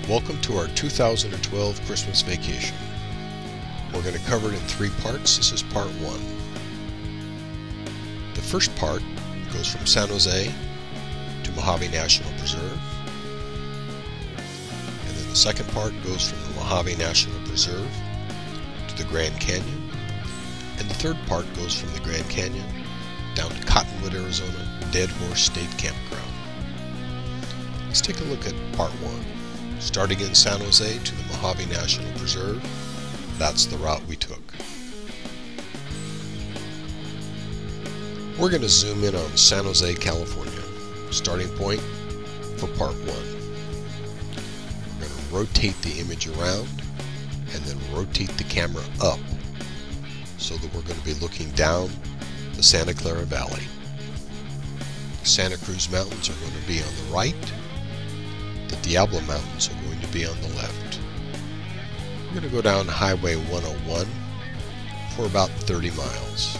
Welcome to our 2012 Christmas vacation. We're going to cover it in 3 parts. This is part 1. The first part goes from San Jose to Mojave National Preserve. And then the second part goes from the Mojave National Preserve to the Grand Canyon. And the third part goes from the Grand Canyon down to Cottonwood, Arizona, Dead Horse State Campground. Let's take a look at part 1. Starting in San Jose to the Mojave National Preserve, that's the route we took. We're going to zoom in on San Jose, California, starting point for part 1. We're going to rotate the image around and then rotate the camera up so that we're going to be looking down the Santa Clara Valley. The Santa Cruz Mountains are going to be on the right. The Diablo Mountains are going to be on the left. We're going to go down Highway 101 for about 30 miles.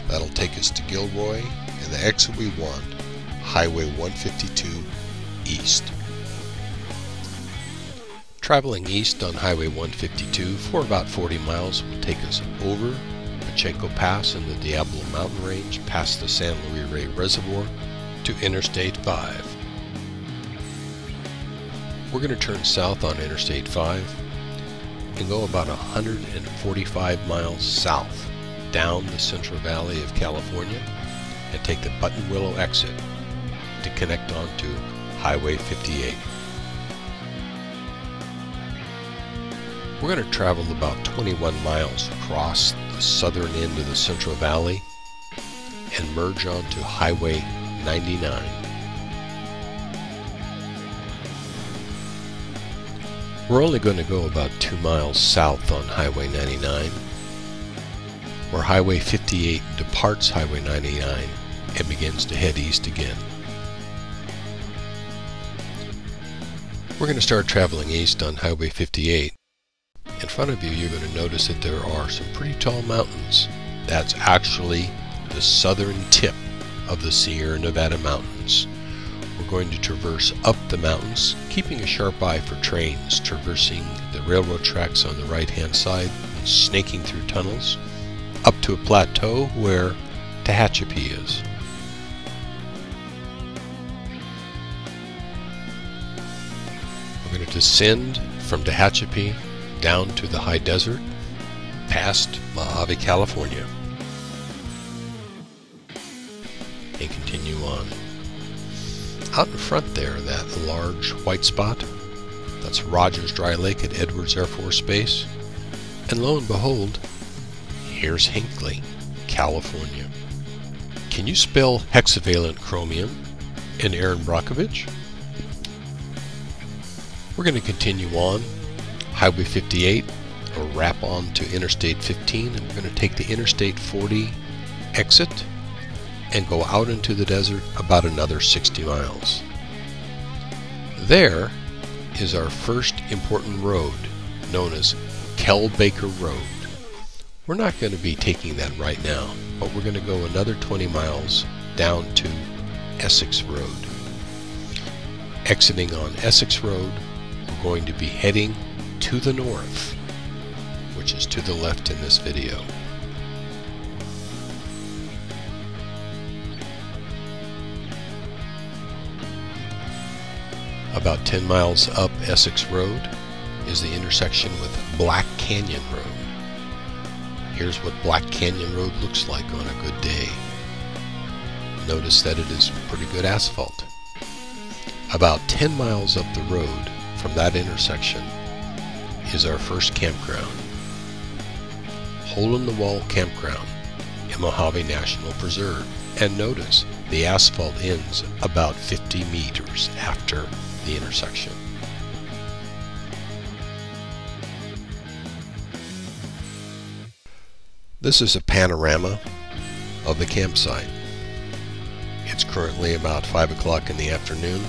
That'll take us to Gilroy, and the exit we want, Highway 152 East. Traveling east on Highway 152 for about 40 miles will take us over Pacheco Pass in the Diablo Mountain Range past the San Luis Rey Reservoir to Interstate 5. We're going to turn south on Interstate 5 and go about 145 miles south down the Central Valley of California and take the Buttonwillow exit to connect onto Highway 58. We're going to travel about 21 miles across the southern end of the Central Valley and merge onto Highway 99. We're only going to go about 2 miles south on Highway 99, where Highway 58 departs Highway 99 and begins to head east again. We're going to start traveling east on Highway 58. In front of you, you're going to notice that there are some pretty tall mountains. That's actually the southern tip of the Sierra Nevada mountains. We're going to traverse up the mountains, keeping a sharp eye for trains traversing the railroad tracks on the right-hand side and snaking through tunnels, up to a plateau where Tehachapi is. We're going to descend from Tehachapi down to the high desert, past Mojave, California, and continue on. Out in front there, that large white spot, that's Rogers Dry Lake at Edwards Air Force Base. And lo and behold, here's Hinckley, California. Can you spell hexavalent chromium in Aaron Brockovich? We're going to continue on Highway 58, or wrap on to Interstate 15, and we're going to take the Interstate 40 exit and go out into the desert about another 60 miles. There is our first important road, known as Kelbaker Road. We're not going to be taking that right now, but we're going to go another 20 miles down to Essex Road. Exiting on Essex Road, we're going to be heading to the north, which is to the left in this video. About 10 miles up Essex Road is the intersection with Black Canyon Road. Here's what Black Canyon Road looks like on a good day. Notice that it is pretty good asphalt. About 10 miles up the road from that intersection is our first campground, Hole-in-the-Wall Campground in Mojave National Preserve. And notice the asphalt ends about 50 meters after the intersection. This is a panorama of the campsite. It's currently about 5 o'clock in the afternoon.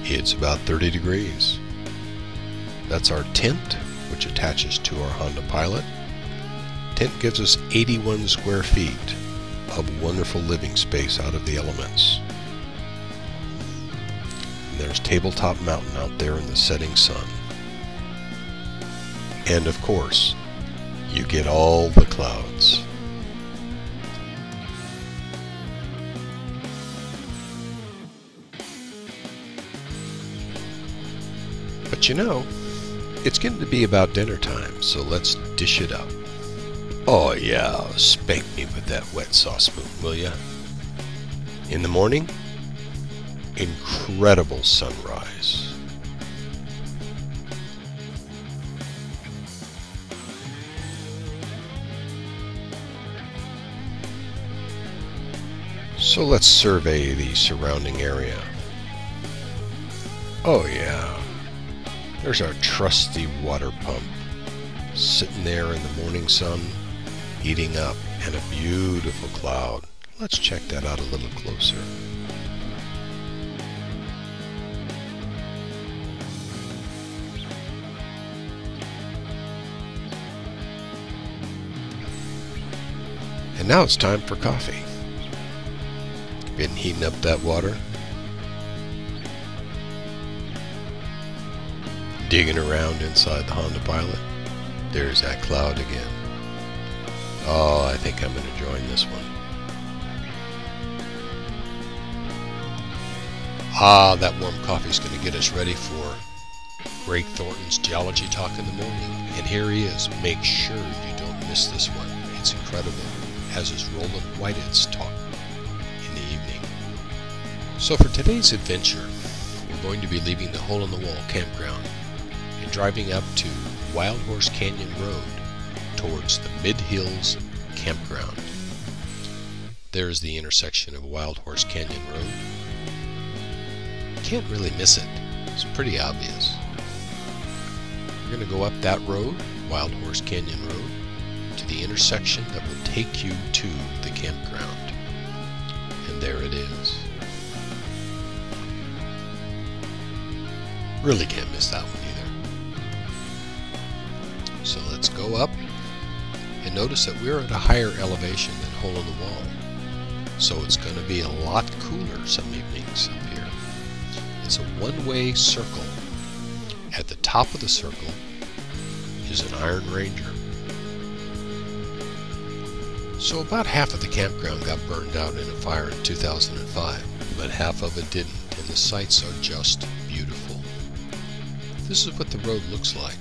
It's about 30 degrees. That's our tent, which attaches to our Honda Pilot. Tent gives us 81 square feet of wonderful living space out of the elements. there's Tabletop Mountain out there in the setting sun. And of course, you get all the clouds. But you know, it's getting to be about dinner time, so let's dish it up. Oh yeah, spank me with that wet sauce spoon, will ya? In the morning, incredible sunrise. So let's survey the surrounding area. Oh yeah, there's our trusty water pump, sitting there in the morning sun, heating up, and a beautiful cloud. Let's check that out a little closer. And now it's time for coffee. Been heating up that water, digging around inside the Honda Pilot. There's that cloud again. Oh, I think I'm going to join this one. Ah, that warm coffee's going to get us ready for Greg Thornton's Geology Talk in the morning. And here he is. Make sure you don't miss this one. It's incredible, as is Roland Whitehead's talk in the evening. So for today's adventure, we're going to be leaving the Hole-in-the-Wall campground and driving up to Wildhorse Canyon Road towards the Midhills Campground. There's the intersection of Wildhorse Canyon Road. Can't really miss it. It's pretty obvious. We're going to go up that road, Wildhorse Canyon Road, to the intersection that will take you to the campground. And there it is. Really can't miss that one either. So let's go up and notice that we're at a higher elevation than Hole-in-the-Wall. So it's going to be a lot cooler some evenings up here. It's a one-way circle. At the top of the circle is an Iron Ranger. So about half of the campground got burned out in a fire in 2005, but half of it didn't, and the sights are just beautiful. This is what the road looks like.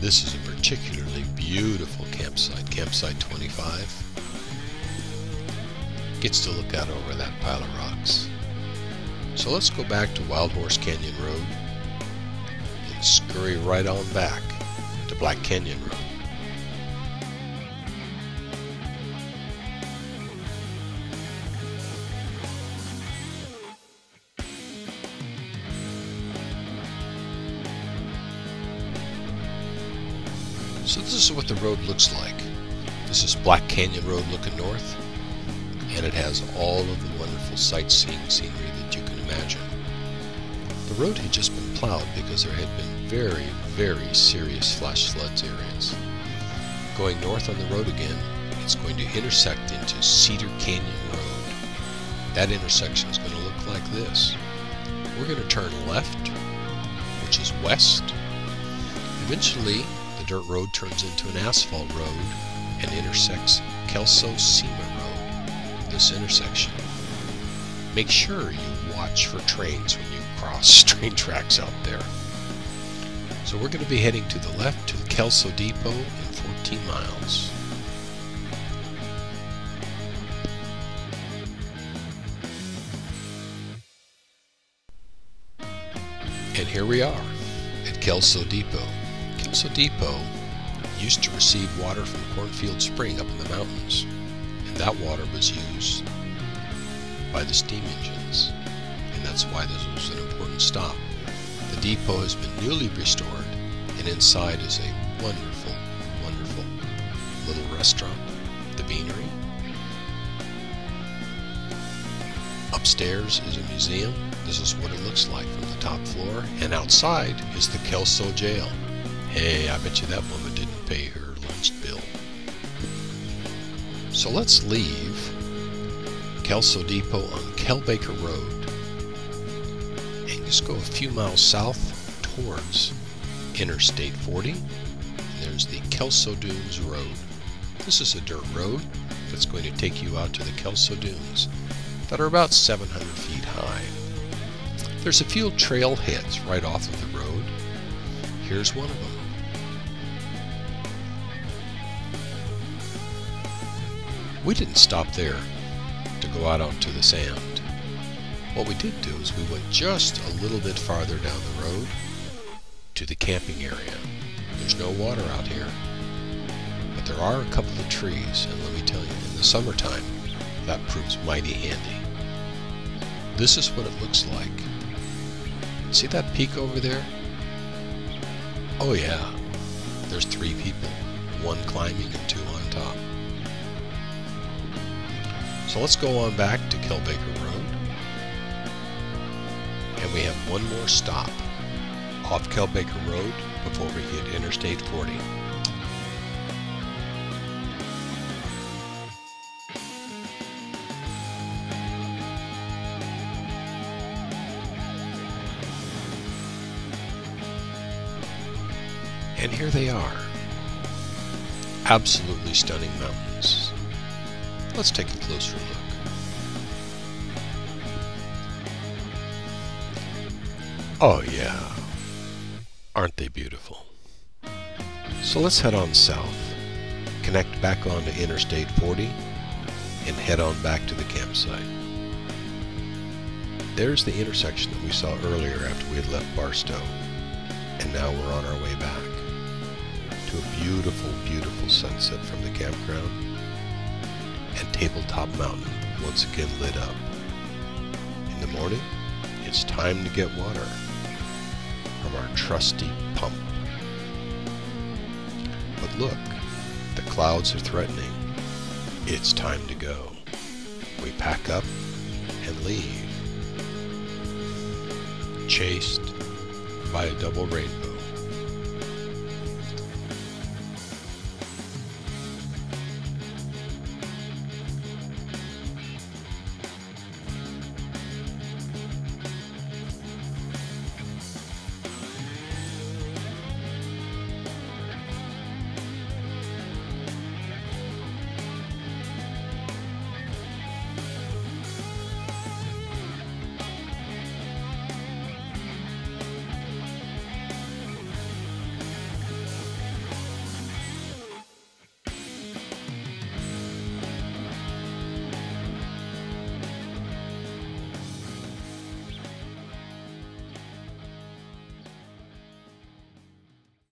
This is a particularly beautiful campsite, campsite 25. Gets to look out over that pile of rocks. So let's go back to Wildhorse Canyon Road and scurry right on back to Black Canyon Road. So this is what the road looks like. This is Black Canyon Road looking north, and it has all of the wonderful sightseeing scenery that you can imagine. The road had just been plowed because there had been very, very serious flash floods areas. Going north on the road again, it's going to intersect into Cedar Canyon Road. That intersection is going to look like this. We're going to turn left, which is west. Eventually, the dirt road turns into an asphalt road and intersects Kelso Cima Road, this intersection. Make sure you watch for trains when you cross train tracks out there. So we're going to be heading to the left to the Kelso Depot in 14 miles. And here we are at Kelso Depot. Kelso Depot used to receive water from Cornfield Spring up in the mountains, and that water was used by the steam engines, and that's why this was an important stop. The depot has been newly restored, and inside is a wonderful, wonderful little restaurant, the Beanery. Upstairs is a museum. This is what it looks like from the top floor, and outside is the Kelso jail. Hey, I bet you that woman didn't pay her lunch bill. So let's leave Kelso Depot on Kelbaker Road and just go a few miles south towards Interstate 40. And there's the Kelso Dunes Road. This is a dirt road that's going to take you out to the Kelso Dunes that are about 700 feet high. There's a few trailheads right off of the road. Here's one of them. We didn't stop there to go out onto the sand. What we did do is we went just a little bit farther down the road to the camping area. There's no water out here, but there are a couple of trees, and let me tell you, in the summertime, that proves mighty handy. This is what it looks like. See that peak over there? Oh yeah, there's 3 people, 1 climbing and 2 on top. So let's go on back to Kelbaker Road, and we have one more stop off Kelbaker Road before we hit Interstate 40. And here they are. Absolutely stunning mountains. Let's take a closer look. Oh yeah, aren't they beautiful? So let's head on south, connect back onto Interstate 40, and head on back to the campsite. There's the intersection that we saw earlier after we had left Barstow, and now we're on our way back to a beautiful, beautiful sunset from the campground, and Tabletop Mountain once again lit up. In the morning, it's time to get water from our trusty pump. But look, the clouds are threatening. It's time to go. We pack up and leave, chased by a double rainbow.